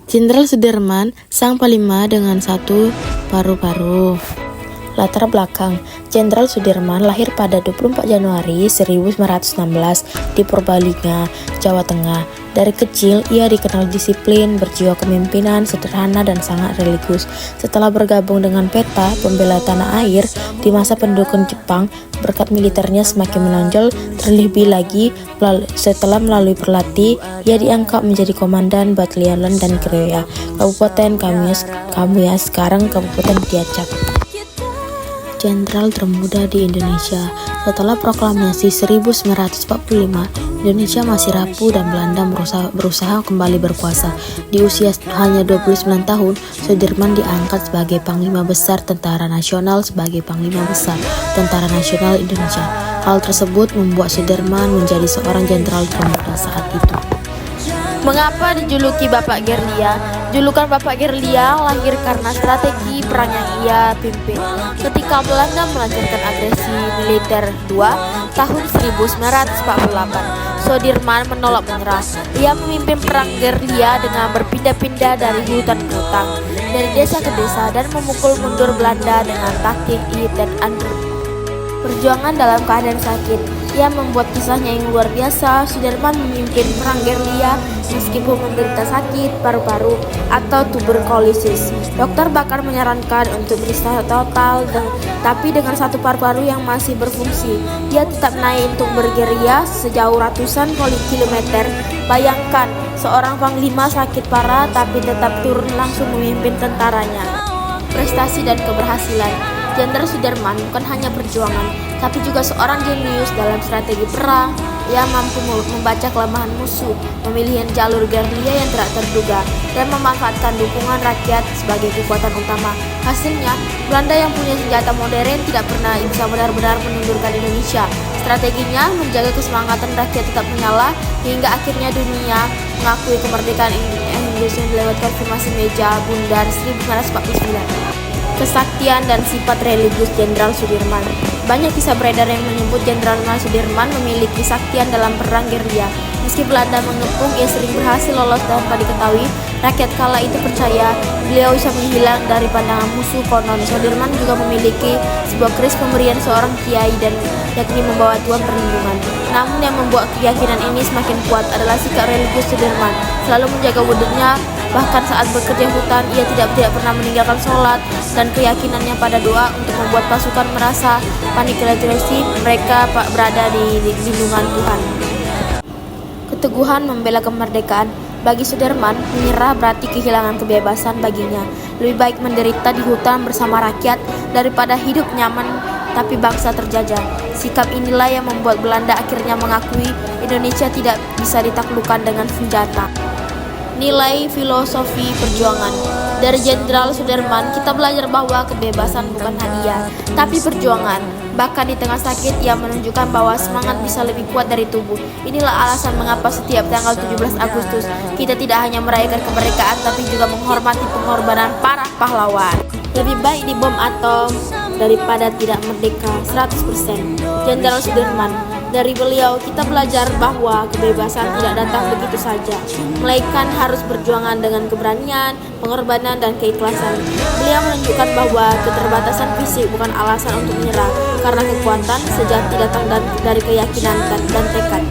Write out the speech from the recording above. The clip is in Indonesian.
Jenderal Sudirman, sang panglima dengan satu paru-paru. Latar belakang, Jenderal Sudirman lahir pada 24 Januari 1916 di Purbalingga, Jawa Tengah. Dari kecil, ia dikenal disiplin, berjiwa kepemimpinan, sederhana, dan sangat religius. Setelah bergabung dengan PETA, pembela tanah air, di masa pendudukan Jepang, berkat militernya semakin menonjol, terlebih lagi setelah melalui berlatih, ia diangkat menjadi komandan Batalion dan Gereya, Kabupaten Kamuya, sekarang Kabupaten Cilacap. Jenderal termuda di Indonesia. Setelah proklamasi 1945, Indonesia masih rapuh dan Belanda berusaha kembali berkuasa. Di usia hanya 29 tahun, Sudirman diangkat sebagai Panglima Besar Tentara Nasional sebagai Panglima Besar Tentara Nasional Indonesia. Hal tersebut membuat Sudirman menjadi seorang jenderal termuda saat itu. Mengapa dijuluki Bapak Gerilya? Julukan Bapak Gerilya lahir karena strategi perang yang ia pimpin. Ketika Belanda melancarkan agresi militer kedua tahun 1948, Sudirman menolak menyerah. Ia memimpin perang gerilya dengan berpindah-pindah dari hutan ke hutan, dari desa ke desa, dan memukul mundur Belanda dengan taktik hit and run. Perjuangan dalam keadaan sakit. Ia membuat kisahnya yang luar biasa. Sudirman memimpin perang gerilya meskipun menderita sakit paru-paru atau tuberkulosis. Dokter bahkan menyarankan untuk beristirahat total, tapi dengan satu paru-paru yang masih berfungsi, ia tetap naik untuk bergerilya sejauh ratusan kilometer. Bayangkan, seorang panglima sakit parah tapi tetap turun langsung memimpin tentaranya. Prestasi dan keberhasilan. Jenderal Sudirman bukan hanya perjuangan, tapi juga seorang jenius dalam strategi perang. Ia mampu membaca kelemahan musuh, memilih jalur gerilya yang tidak terduga, dan memanfaatkan dukungan rakyat sebagai kekuatan utama. Hasilnya, Belanda yang punya senjata modern tidak pernah bisa benar-benar menundurkan Indonesia. Strateginya menjaga kesemangatan rakyat tetap menyala, hingga akhirnya dunia mengakui kemerdekaan Indonesia lewat konfirmasi meja bundar 1949. Kesaktian dan sifat religius Jenderal Sudirman. Banyak kisah beredar yang menyebut Jenderal Sudirman memiliki kesaktian dalam perang gerilya. Meski Belanda mengepung, ia sering berhasil lolos tanpa diketahui. Rakyat kala itu percaya beliau bisa menghilang dari pandangan musuh. Konon Sudirman juga memiliki sebuah keris pemberian seorang kiai, dan yakni membawa Tuhan perlindungan. Namun yang membuat keyakinan ini semakin kuat adalah sikap religius Sudirman, selalu menjaga wudhunya. Bahkan saat bekerja hutan, ia tidak pernah meninggalkan sholat dan keyakinannya pada doa untuk membuat pasukan merasa panik relasi mereka berada di lindungan Tuhan. Keteguhan membela kemerdekaan. Bagi Sudirman, menyerah berarti kehilangan kebebasan baginya. Lebih baik menderita di hutan bersama rakyat daripada hidup nyaman tapi bangsa terjajah. Sikap inilah yang membuat Belanda akhirnya mengakui Indonesia tidak bisa ditaklukkan dengan senjata. Nilai filosofi perjuangan. Dari Jenderal Sudirman, kita belajar bahwa kebebasan bukan hadiah, tapi perjuangan. Bahkan di tengah sakit, ia menunjukkan bahwa semangat bisa lebih kuat dari tubuh. Inilah alasan mengapa setiap tanggal 17 Agustus, kita tidak hanya merayakan kemerdekaan, tapi juga menghormati pengorbanan para pahlawan. Lebih baik dibom atom daripada tidak merdeka 100%. Jenderal Sudirman. Dari beliau, kita belajar bahwa kebebasan tidak datang begitu saja, melainkan harus berjuangan dengan keberanian, pengorbanan, dan keikhlasan. Beliau menunjukkan bahwa keterbatasan fisik bukan alasan untuk menyerah, karena kekuatan sejati datang dari keyakinan dan tekad.